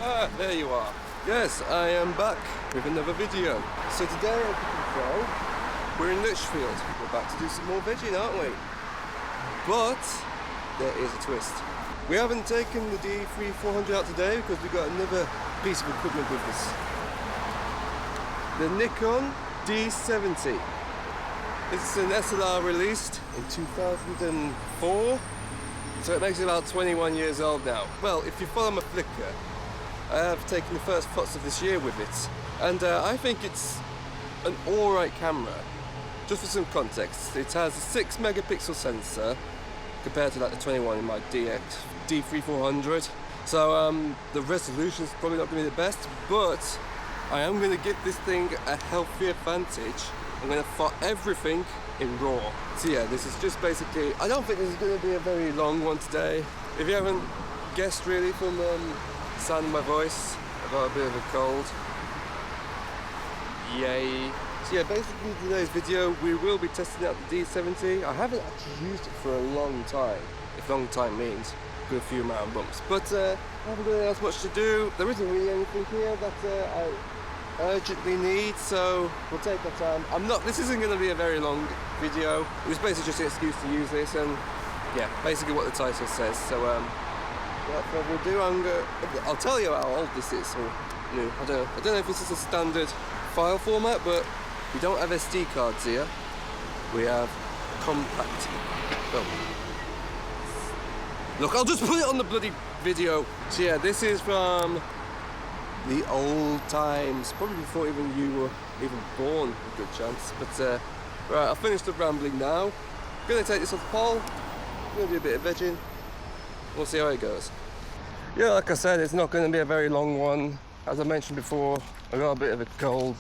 There you are. Yes, I am back with another video. So today, as you can tell, we're in Lichfield. We're about to do some more vegging, aren't we? But there is a twist. We haven't taken the D3400 out today because we've got another piece of equipment with us. The Nikon D70. It's an SLR released in 2004, so it makes it about 21 years old now. Well, if you follow my Flickr, I have taken the first photos of this year with it, and I think it's an alright camera. Just for some context, it has a 6 megapixel sensor compared to like the 21 in my D3400. So the resolution is probably not going to be the best, but I am going to give this thing a healthy advantage. I'm going to photo everything in RAW. So yeah, this is just basically, I don't think this is going to be a very long one today. If you haven't guessed really from the sound of my voice, I've got a bit of a cold. Yay. So yeah, basically today's video, we will be testing out the D70. I haven't actually used it for a long time, if long time means a good few amount of bumps. But I haven't really as much to do. There isn't really anything here that I urgently need, so we'll take our time. This isn't going to be a very long video. It was basically just an excuse to use this, and yeah, basically what the title says. So without further ado, I'll tell you how old this is, or new. I don't know if this is a standard file format, but we don't have SD cards here. We have compact. Oh. Look, I'll just put it on the bloody video. So yeah, this is from the old times, probably before even you were even born, a good chance. But right, I've finished up rambling now. I'm gonna take this off the pole, gonna do a bit of vegging, we'll see how it goes. Yeah, like I said, it's not gonna be a very long one. As I mentioned before, I got a bit of a cold,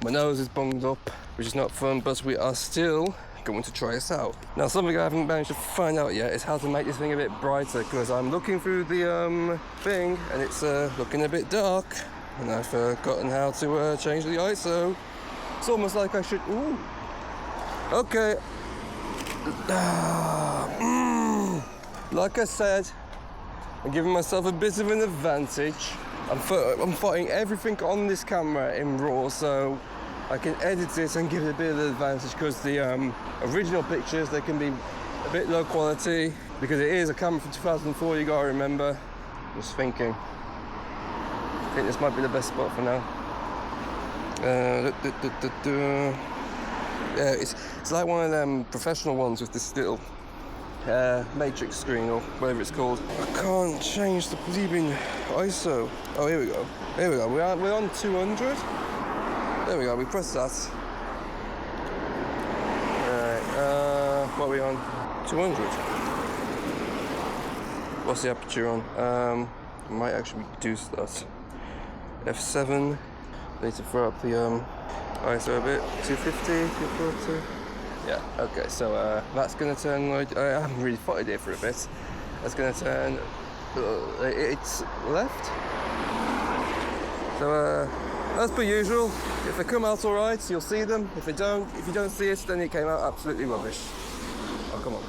my nose is bunged up, which is not fun, but we are still going to try this out. Now, something I haven't managed to find out yet is how to make this thing a bit brighter, because I'm looking through the thing and it's looking a bit dark, and I've forgotten how to change the ISO. It's almost like I should. Ooh. Okay. Like I said, I'm giving myself a bit of an advantage. I'm photoing everything on this camera in RAW, so I can edit it and give it a bit of an advantage, because the original pictures, they can be a bit low quality because it is a camera from 2004, you gotta remember. Just thinking. I think this might be the best spot for now. Yeah, it's like one of them professional ones with this little matrix screen or whatever it's called. I can't change the bleeding ISO. Oh, here we go. Here we go. We're on 200. There we go, we press that. Alright, what are we on? 200. What's the aperture on? I might actually reduce that. F7. Need to throw up the ISO a bit. 250, 240. Yeah, okay, so that's gonna turn, I haven't really photted it for a bit. That's gonna turn, it's left. So as per usual, if they come out alright, you'll see them. If you don't see it, then it came out absolutely rubbish. Oh, come on.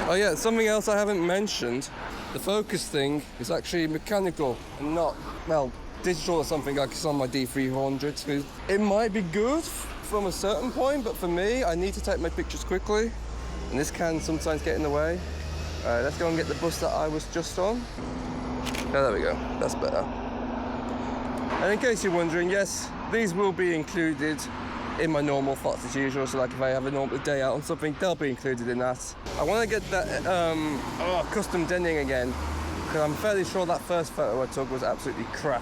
Oh yeah, something else I haven't mentioned. The focus thing is actually mechanical and not, well, digital or something like it's on my D3400. It might be good from a certain point, but for me, I need to take my pictures quickly, and this can sometimes get in the way. Alright, let's go and get the bus that I was just on. Oh, there we go, that's better. And in case you're wondering, yes, these will be included in my normal photos as usual, so like if I have a normal day out on something, they'll be included in that. I want to get that custom denning again, because I'm fairly sure that first photo I took was absolutely crap.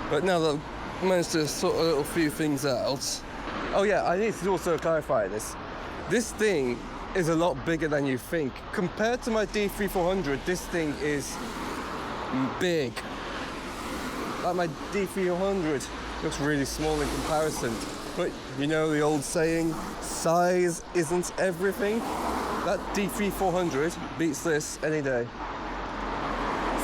But now that I've managed to sort a little few things out. Oh yeah, I need to also clarify this. This thing is a lot bigger than you think. Compared to my D3400, this thing is big. Like my D3400 looks really small in comparison. But you know the old saying, size isn't everything? That D3400 beats this any day.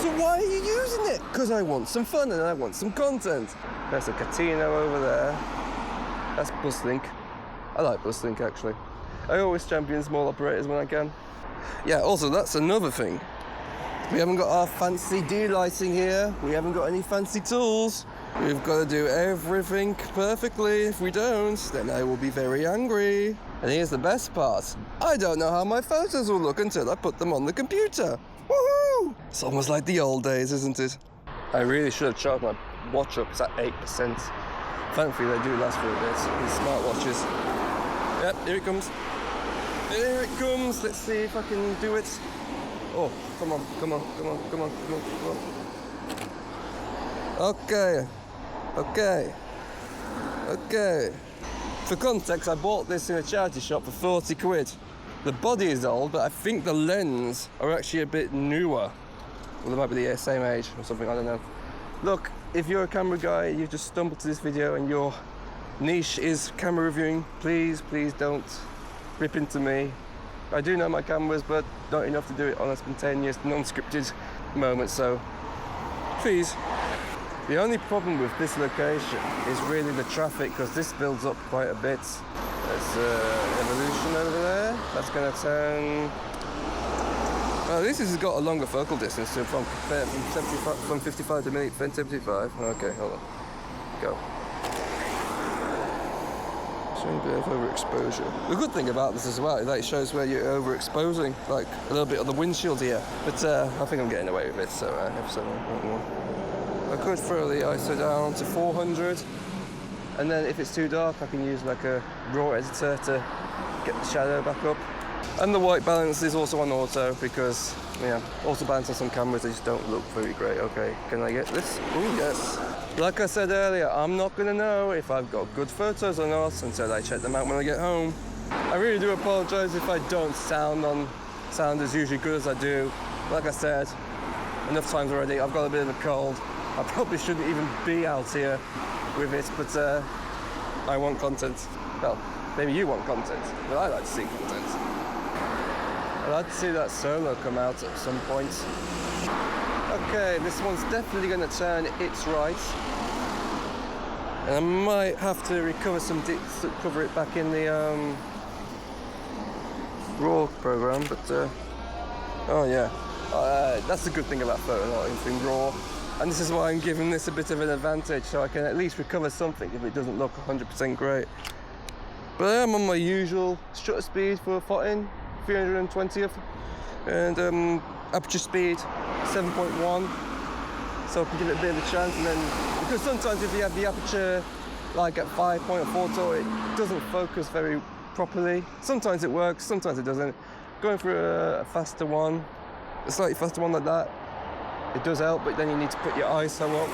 So why are you using it? Because I want some fun and I want some content. There's a Catino over there. That's BusLink. I like BusLink actually. I always champion small operators when I can. Yeah, also that's another thing. We haven't got our fancy de-lighting here. We haven't got any fancy tools. We've got to do everything perfectly. If we don't, then I will be very angry. And here's the best part. I don't know how my photos will look until I put them on the computer. Woohoo! It's almost like the old days, isn't it? I really should have charged my watch up. It's at 8%. Thankfully, they do last for a bit, these smartwatches. Yep, here it comes. Here it comes. Let's see if I can do it. Oh, come on, come on, come on, come on, come on, come on. Okay. Okay. Okay. For context, I bought this in a charity shop for 40 quid. The body is old, but I think the lens are actually a bit newer. Well, they might be the same age or something, I don't know. Look, if you're a camera guy, you've just stumbled to this video and your niche is camera reviewing, please, please don't rip into me. I do know my cameras, but not enough to do it on a spontaneous, non-scripted moment, so please. The only problem with this location is really the traffic, because this builds up quite a bit. There's Evolution over there. That's going to turn... Oh, this has got a longer focal distance so from 55 to 75. Okay, hold on. Go. Showing a bit of overexposure. The good thing about this as well is that it shows where you're overexposing, like a little bit of the windshield here. But I think I'm getting away with it, so episode 1.1. I could throw the ISO down to 400, and then if it's too dark, I can use like a raw editor to get the shadow back up. And the white balance is also on auto because, yeah, auto balance on some cameras, they just don't look very great. Okay, can I get this? Oh, yes. Like I said earlier, I'm not going to know if I've got good photos or not until I check them out when I get home. I really do apologise if I don't sound as usually good as I do. Like I said, enough times already, I've got a bit of a cold. I probably shouldn't even be out here with it, but I want content. Well, maybe you want content, but I like to see content. I'd like to see that solo come out at some point. Okay, this one's definitely going to turn its right. And I might have to recover cover it back in the RAW program, but oh yeah. That's the good thing about photoing in RAW. And this is why I'm giving this a bit of an advantage, so I can at least recover something if it doesn't look 100% great. But I am on my usual shutter speed for photting, 320th, and aperture speed 7.1, so I can give it a bit of a chance. And then, because sometimes if you have the aperture like at 5.4, it doesn't focus very properly. Sometimes it works, sometimes it doesn't. Going for a faster one, a slightly faster one like that, it does help, but then you need to put your ISO up,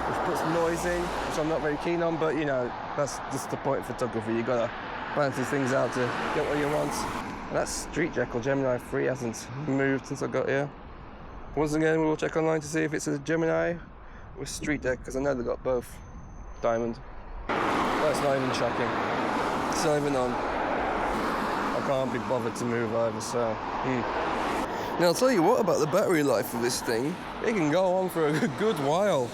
which puts noise in, which I'm not very keen on, but you know, that's just the point of photography. You gotta balance these things out to get what you want. And that Street Jekyll Gemini 3 hasn't moved since I got here. Once again, we'll check online to see if it's a Gemini or Street Deck, because I know they've got both diamond. That's not even tracking. It's not even on. I can't be bothered to move either, so... Now I'll tell you what about the battery life of this thing. It can go on for a good while.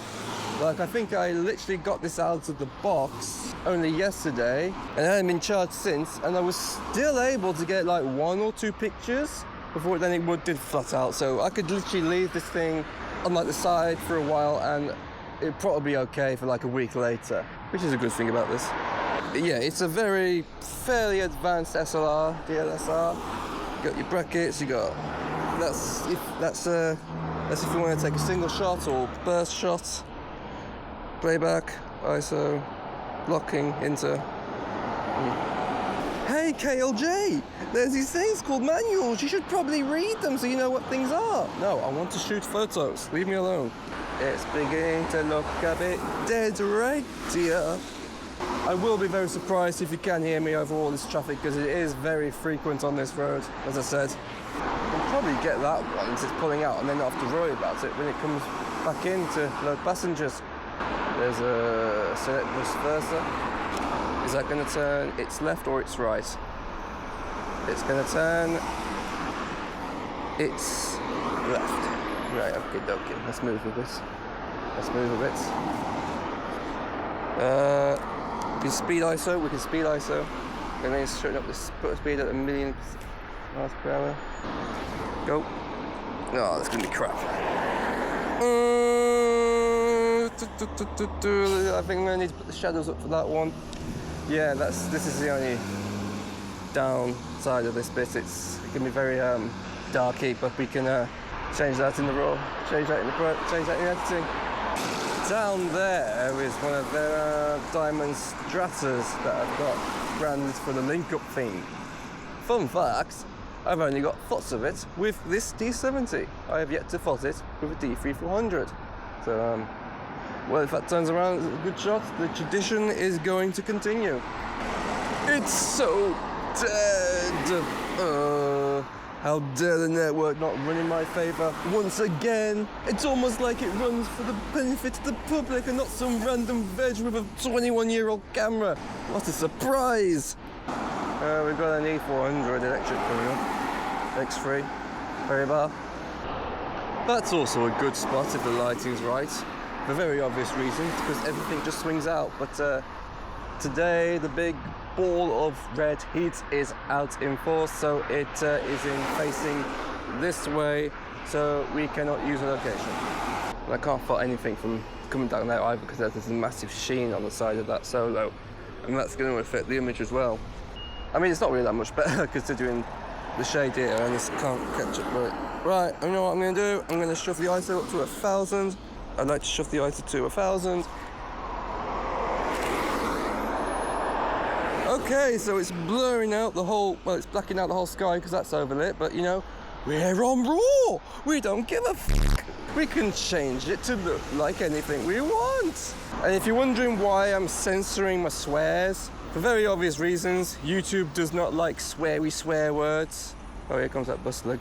Like, I think I literally got this out of the box only yesterday and I hadn't been charged since, and I was still able to get like 1 or 2 pictures before then it did flat out. So I could literally leave this thing on like the side for a while and it'd probably be okay for like a week later, which is a good thing about this. Yeah, it's a fairly advanced DSLR. You got your brackets, you got... That's if you want to take a single shot or burst shot. Playback, ISO, locking, inter. Hey k.l.j, there's these things called manuals. You should probably read them so you know what things are. No, I want to shoot photos. Leave me alone. It's beginning to look a bit dead right here. I will be very surprised if you can hear me over all this traffic, because it is very frequent on this road, as I said. You'll probably get that once it's pulling out and then not have to worry about it when it comes back in to load passengers. There's a select bus versa. Is that going to turn its left or its right? It's going to turn its left. Right, okay, dokie. Let's move a bit. We can speed ISO. That means shutting up the speed at 1,000,000 miles per hour. Go. Oh, that's gonna be crap. I think I'm gonna need to put the shadows up for that one. Yeah, this is the only downside of this bit. It can be very darky, but we can change that in the raw, change that in the editing. Down there is one of their diamond stratas that I've got branded for the link-up thing. Fun fact, I've only got phots of it with this D70. I have yet to phot it with a D3400. So, well, if that turns around, it's a good shot. The tradition is going to continue. It's so dead. How dare the network not run in my favour once again? It's almost like it runs for the benefit of the public and not some random veg with a 21-year-old camera. What a surprise! We've got an E400 electric coming up. X3, 𝗶𝗶𝗶. That's also a good spot if the lighting's right. For very obvious reasons, because everything just swings out. But today, the big ball of red heat is out in force, so it is facing this way, so we cannot use a location. And I can't phot anything from coming down there either, because there's a massive sheen on the side of that solo, and that's going to affect the image as well. I mean, it's not really that much better considering the shade here, and this can't catch up with it. Right, you know what I'm going to do? I'm going to shove the ISO up to 1000. I'd like to shove the ISO to 1000. Okay, so it's blurring out the whole, well, it's blacking out the whole sky because that's overlit, but you know, we're on RAW! We don't give a f***. We can change it to look like anything we want. And if you're wondering why I'm censoring my swears, for very obvious reasons, YouTube does not like sweary swear words. Oh, here comes that bus leg.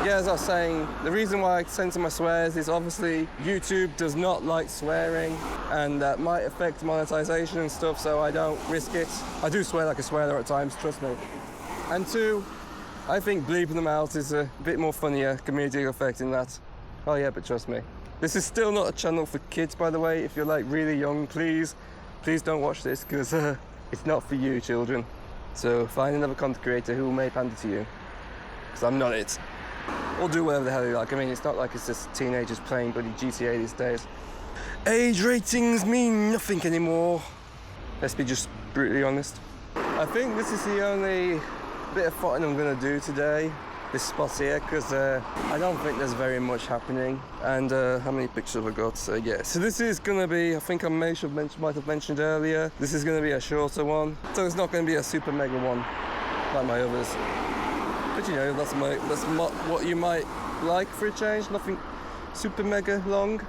Yeah, as I was saying, the reason why I censor my swears is obviously YouTube does not like swearing, and that might affect monetization and stuff, so I don't risk it. I do swear like a swearer at times, trust me. And two, I think bleeping them out is a bit more funnier comedic effect in that. Oh yeah, but trust me. This is still not a channel for kids, by the way. If you're like really young, please don't watch this, because it's not for you, children. So find another content creator who may pander to you, because I'm not it. Or do whatever the hell you like. I mean, it's not like it's just teenagers playing bloody GTA these days. Age ratings mean nothing anymore. Let's be just brutally honest. I think this is the only bit of photting I'm going to do today, this spot here, because I don't think there's very much happening. And how many pictures have I got? Yeah, so this is going to be, I think I might have mentioned earlier, this is going to be a shorter one. So it's not going to be a super mega one like my others. But you know, that's what you might like for a change. Nothing super mega long,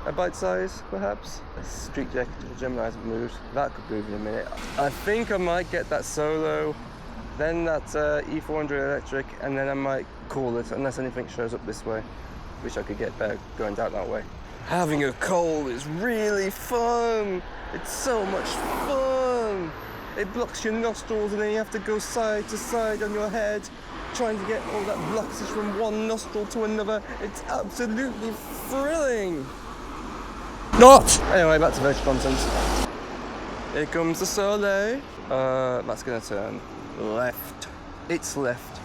a bite size perhaps. Street jacket to the Gemini hasn't moved. That could move in a minute. I think I might get that solo, then that E400 electric, and then I might call it unless anything shows up this way, which I could get better going down that way. Having a cold is really fun. It's so much fun. It blocks your nostrils and then you have to go side to side on your head, trying to get all that blockage from one nostril to another. It's absolutely thrilling. Not! Anyway, back to veg content. Here comes the solo. That's gonna turn left. It's left.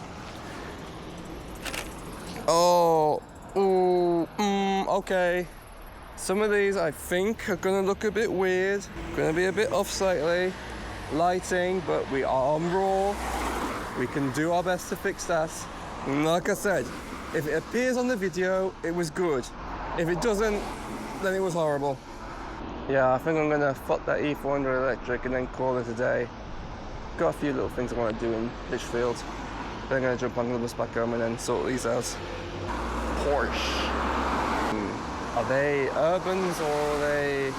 Oh, ooh, okay. Some of these I think are gonna look a bit weird, gonna be a bit off-sightly. Lighting, but we are on RAW. We can do our best to fix that. And like I said, if it appears on the video, it was good. If it doesn't, then it was horrible. Yeah, I think I'm gonna phot that E400 electric and then call it a day. Got a few little things I want to do in Lichfield. Then I'm gonna jump on the bus back home and then sort these out. Porsche. Are they urbans or are they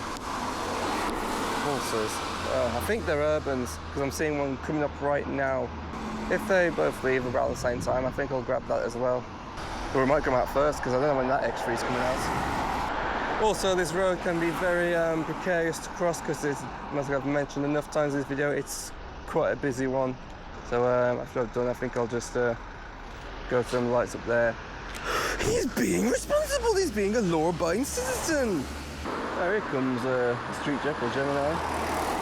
Porsches? I think they're urbans, because I'm seeing one coming up right now. If they both leave about the same time, I think I'll grab that as well. Or it might come out first, because I don't know when that X3 is coming out. Also, this road can be very precarious to cross, because as I've mentioned enough times in this video, it's quite a busy one. So after I've done, I think I'll just go to some lights up there. He's being responsible, he's being a law-abiding citizen! There here comes Street Jack or Gemini.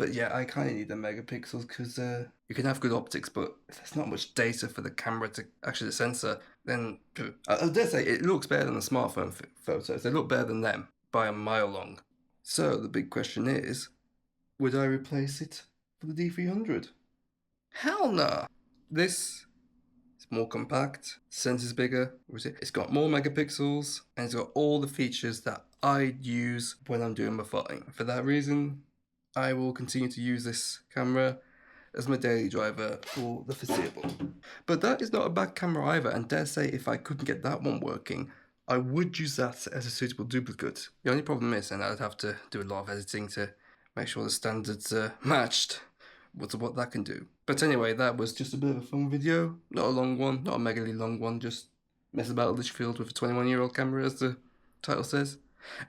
But yeah, I kind of need the megapixels because you can have good optics, but if there's not much data for the camera to actually the sensor, then I dare say it looks better than the smartphone photos. They look better than them by a mile long. So the big question is, would I replace it for the D300? Hell no! This is more compact, sensor's bigger, it's got more megapixels, and it's got all the features that I'd use when I'm doing my photting. For that reason, I will continue to use this camera as my daily driver for the foreseeable. But that is not a bad camera either, and dare say if I couldn't get that one working, I would use that as a suitable duplicate. The only problem is, and I'd have to do a lot of editing to make sure the standards are matched with what that can do. But anyway, that was just a bit of a fun video. Not a long one, not a megally long one, just mess about Lichfield with a 21-year-old camera, as the title says.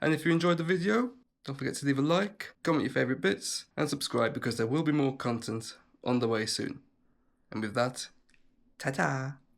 And if you enjoyed the video, don't forget to leave a like, comment your favourite bits, and subscribe because there will be more content on the way soon. And with that, ta-ta!